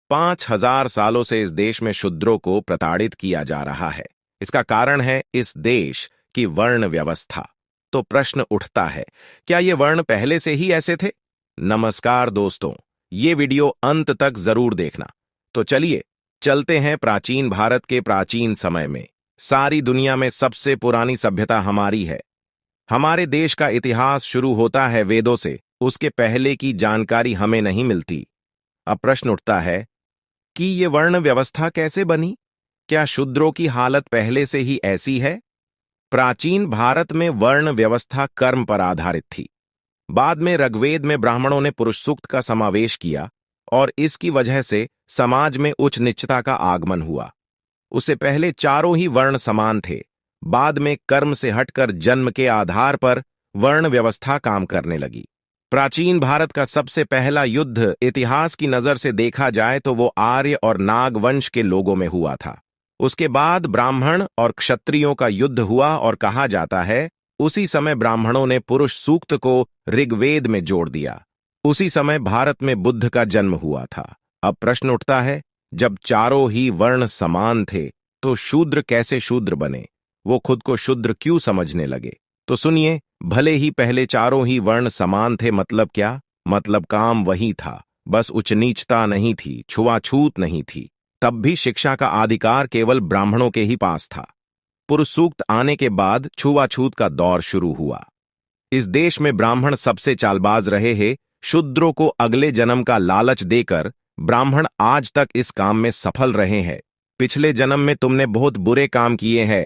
5,000 सालों से इस देश में शूद्रों को प्रताड़ित किया जा रहा है। इसका कारण है इस देश की वर्ण व्यवस्था। तो प्रश्न उठता है, क्या ये वर्ण पहले से ही ऐसे थे? नमस्कार दोस्तों, ये वीडियो अंत तक जरूर देखना। तो चलिए चलते हैं प्राचीन भारत के प्राचीन समय में। सारी दुनिया में सबसे पुरानी सभ्यता हमारी है। हमारे देश का इतिहास शुरू होता है वेदों से, उसके पहले की जानकारी हमें नहीं मिलती। अब प्रश्न उठता है कि ये वर्ण व्यवस्था कैसे बनी? क्या शूद्रों की हालत पहले से ही ऐसी है? प्राचीन भारत में वर्ण व्यवस्था कर्म पर आधारित थी। बाद में ऋग्वेद में ब्राह्मणों ने पुरुष सूक्त का समावेश किया और इसकी वजह से समाज में उच्च नीचता का आगमन हुआ। उससे पहले चारों ही वर्ण समान थे। बाद में कर्म से हटकर जन्म के आधार पर वर्ण व्यवस्था काम करने लगी। प्राचीन भारत का सबसे पहला युद्ध इतिहास की नजर से देखा जाए तो वो आर्य और नाग वंश के लोगों में हुआ था। उसके बाद ब्राह्मण और क्षत्रियों का युद्ध हुआ और कहा जाता है उसी समय ब्राह्मणों ने पुरुष सूक्त को ऋग्वेद में जोड़ दिया। उसी समय भारत में बुद्ध का जन्म हुआ था। अब प्रश्न उठता है, जब चारों ही वर्ण समान थे तो शूद्र कैसे शूद्र बने? वो खुद को शूद्र क्यों समझने लगे? तो सुनिए, भले ही पहले चारों ही वर्ण समान थे, मतलब क्या? मतलब काम वही था, बस उच्च नीचता नहीं थी, छुआछूत नहीं थी। तब भी शिक्षा का अधिकार केवल ब्राह्मणों के ही पास था। पुरुष सूक्त आने के बाद छुआछूत का दौर शुरू हुआ। इस देश में ब्राह्मण सबसे चालबाज रहे हैं। शूद्रों को अगले जन्म का लालच देकर ब्राह्मण आज तक इस काम में सफल रहे हैं। पिछले जन्म में तुमने बहुत बुरे काम किए हैं,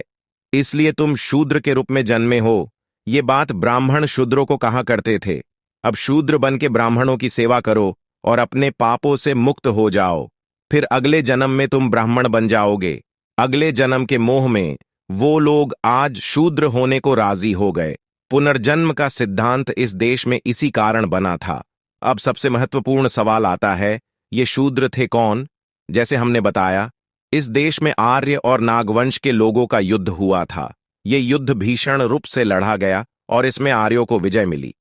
इसलिए तुम शूद्र के रूप में जन्मे हो। ये बात ब्राह्मण शूद्रों को कहा करते थे। अब शूद्र बन के ब्राह्मणों की सेवा करो और अपने पापों से मुक्त हो जाओ, फिर अगले जन्म में तुम ब्राह्मण बन जाओगे। अगले जन्म के मोह में वो लोग आज शूद्र होने को राजी हो गए। पुनर्जन्म का सिद्धांत इस देश में इसी कारण बना था। अब सबसे महत्वपूर्ण सवाल आता है, ये शूद्र थे कौन? जैसे हमने बताया, इस देश में आर्य और नागवंश के लोगों का युद्ध हुआ था। ये युद्ध भीषण रूप से लड़ा गया और इसमें आर्यों को विजय मिली।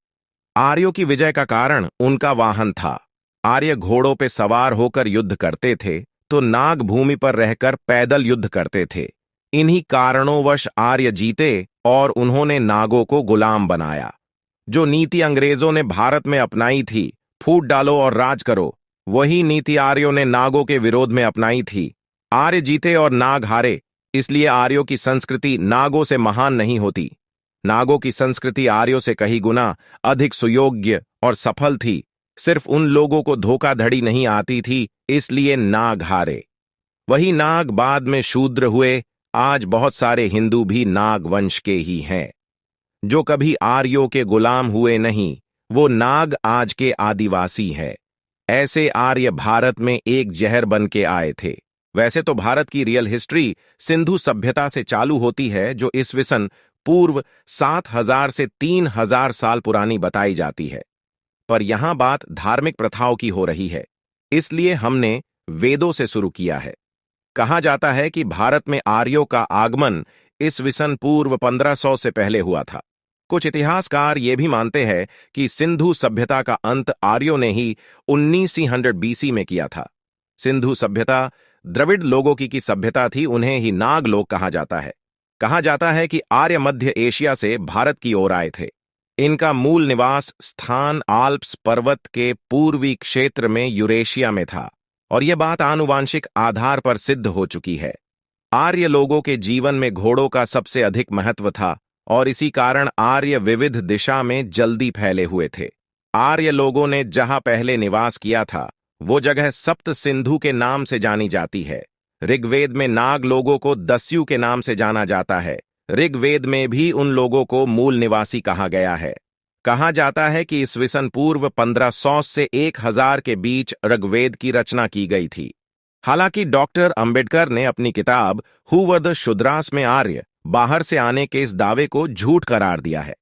आर्यों की विजय का कारण उनका वाहन था। आर्य घोड़ों पे सवार होकर युद्ध करते थे तो नाग भूमि पर रहकर पैदल युद्ध करते थे। इन्हीं कारणोंवश आर्य जीते और उन्होंने नागों को गुलाम बनाया। जो नीति अंग्रेजों ने भारत में अपनाई थी, फूट डालो और राज करो, वही नीति आर्यों ने नागों के विरोध में अपनाई थी। आर्य जीते और नाग हारे, इसलिए आर्यों की संस्कृति नागों से महान नहीं होती। नागों की संस्कृति आर्यों से कहीं गुना अधिक सुयोग्य और सफल थी। सिर्फ उन लोगों को धोखाधड़ी नहीं आती थी, इसलिए नाग हारे। वही नाग बाद में शूद्र हुए। आज बहुत सारे हिंदू भी नाग वंश के ही हैं। जो कभी आर्यों के गुलाम हुए नहीं, वो नाग आज के आदिवासी है। ऐसे आर्य भारत में एक जहर बन के आए थे। वैसे तो भारत की रियल हिस्ट्री सिंधु सभ्यता से चालू होती है, जो ईस्वीसन पूर्व 7,000 से 3,000 साल पुरानी बताई जाती है। पर यहां बात धार्मिक प्रथाओं की हो रही है, इसलिए हमने वेदों से शुरू किया है। कहा जाता है कि भारत में आर्यों का आगमन ईस्वीसन पूर्व 1500 से पहले हुआ था। कुछ इतिहासकार ये भी मानते हैं कि सिंधु सभ्यता का अंत आर्यों ने ही 1900 बीसी में किया था। सिंधु सभ्यता द्रविड़ लोगों की सभ्यता थी, उन्हें ही नाग लोग कहा जाता है। कहा जाता है कि आर्य मध्य एशिया से भारत की ओर आए थे। इनका मूल निवास स्थान आल्प्स पर्वत के पूर्वी क्षेत्र में यूरेशिया में था और यह बात आनुवांशिक आधार पर सिद्ध हो चुकी है। आर्य लोगों के जीवन में घोड़ों का सबसे अधिक महत्व था और इसी कारण आर्य विविध दिशा में जल्दी फैले हुए थे। आर्य लोगों ने जहां पहले निवास किया था, वो जगह सप्त सिंधु के नाम से जानी जाती है। ऋग्वेद में नाग लोगों को दस्यु के नाम से जाना जाता है। ऋग्वेद में भी उन लोगों को मूल निवासी कहा गया है। कहा जाता है कि ईस्वीसन पूर्व 1500 से 1000 के बीच ऋग्वेद की रचना की गई थी। हालांकि डॉक्टर अंबेडकर ने अपनी किताब हु वर द शूद्रास में आर्य बाहर से आने के इस दावे को झूठ करार दिया है।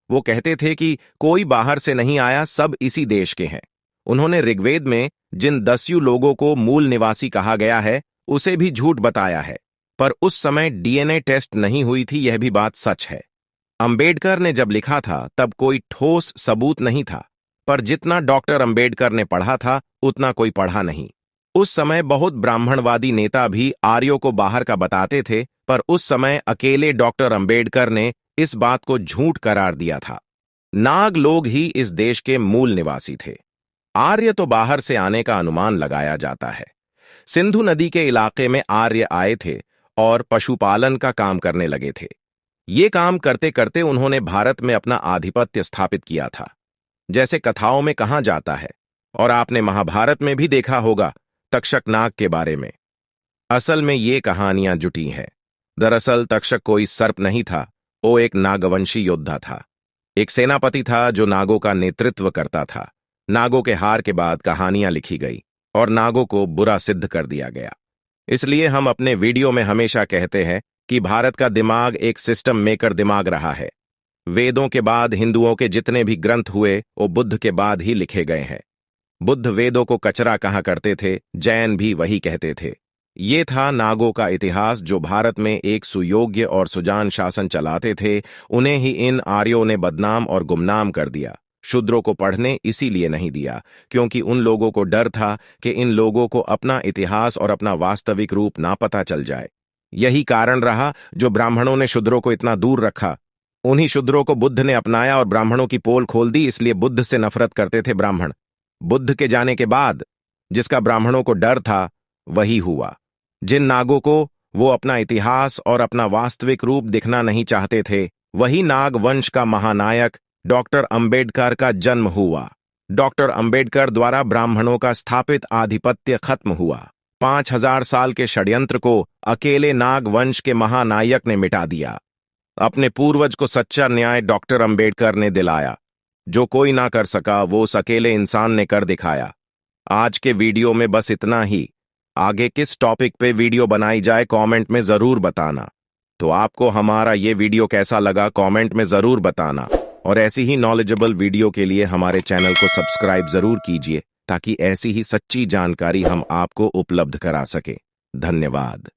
वो कहते थे कि कोई बाहर से नहीं आया, सब इसी देश के हैं। उन्होंने ऋग्वेद में जिन दस्यु लोगों को मूल निवासी कहा गया है, उसे भी झूठ बताया है। पर उस समय डीएनए टेस्ट नहीं हुई थी, यह भी बात सच है। अंबेडकर ने जब लिखा था तब कोई ठोस सबूत नहीं था, पर जितना डॉक्टर अंबेडकर ने पढ़ा था उतना कोई पढ़ा नहीं। उस समय बहुत ब्राह्मणवादी नेता भी आर्यों को बाहर का बताते थे, पर उस समय अकेले डॉक्टर अंबेडकर ने इस बात को झूठ करार दिया था। नाग लोग ही इस देश के मूल निवासी थे। आर्य तो बाहर से आने का अनुमान लगाया जाता है। सिंधु नदी के इलाके में आर्य आए थे और पशुपालन का काम करने लगे थे। ये काम करते करते उन्होंने भारत में अपना आधिपत्य स्थापित किया था। जैसे कथाओं में कहा जाता है, और आपने महाभारत में भी देखा होगा तक्षक नाग के बारे में। असल में ये कहानियां जुटी हैं। दरअसल तक्षक कोई सर्प नहीं था, वो एक नागवंशी योद्धा था। एक सेनापति था जो नागों का नेतृत्व करता था। नागों के हार के बाद कहानियां लिखी गई और नागों को बुरा सिद्ध कर दिया गया। इसलिए हम अपने वीडियो में हमेशा कहते हैं कि भारत का दिमाग एक सिस्टम मेकर दिमाग रहा है। वेदों के बाद हिंदुओं के जितने भी ग्रंथ हुए वो बुद्ध के बाद ही लिखे गए हैं। बुद्ध वेदों को कचरा कहा करते थे, जैन भी वही कहते थे। ये था नागों का इतिहास, जो भारत में एक सुयोग्य और सुजान शासन चलाते थे। उन्हें ही इन आर्यों ने बदनाम और गुमनाम कर दिया। शूद्रों को पढ़ने इसीलिए नहीं दिया क्योंकि उन लोगों को डर था कि इन लोगों को अपना इतिहास और अपना वास्तविक रूप ना पता चल जाए। यही कारण रहा जो ब्राह्मणों ने शूद्रों को इतना दूर रखा। उन्हीं शूद्रों को बुद्ध ने अपनाया और ब्राह्मणों की पोल खोल दी। इसलिए बुद्ध से नफरत करते थे ब्राह्मण। बुद्ध के जाने के बाद जिसका ब्राह्मणों को डर था वही हुआ। जिन नागों को वो अपना इतिहास और अपना वास्तविक रूप दिखना नहीं चाहते थे, वही नाग वंश का महानायक डॉक्टर अंबेडकर का जन्म हुआ। डॉक्टर अंबेडकर द्वारा ब्राह्मणों का स्थापित आधिपत्य खत्म हुआ। 5000 साल के षड्यंत्र को अकेले नाग वंश के महानायक ने मिटा दिया। अपने पूर्वज को सच्चा न्याय डॉक्टर अंबेडकर ने दिलाया। जो कोई ना कर सका वो उस अकेले इंसान ने कर दिखाया। आज के वीडियो में बस इतना ही। आगे किस टॉपिक पे वीडियो बनाई जाए कमेंट में जरूर बताना। तो आपको हमारा ये वीडियो कैसा लगा कमेंट में जरूर बताना, और ऐसी ही नॉलेजेबल वीडियो के लिए हमारे चैनल को सब्सक्राइब जरूर कीजिए ताकि ऐसी ही सच्ची जानकारी हम आपको उपलब्ध करा सके। धन्यवाद।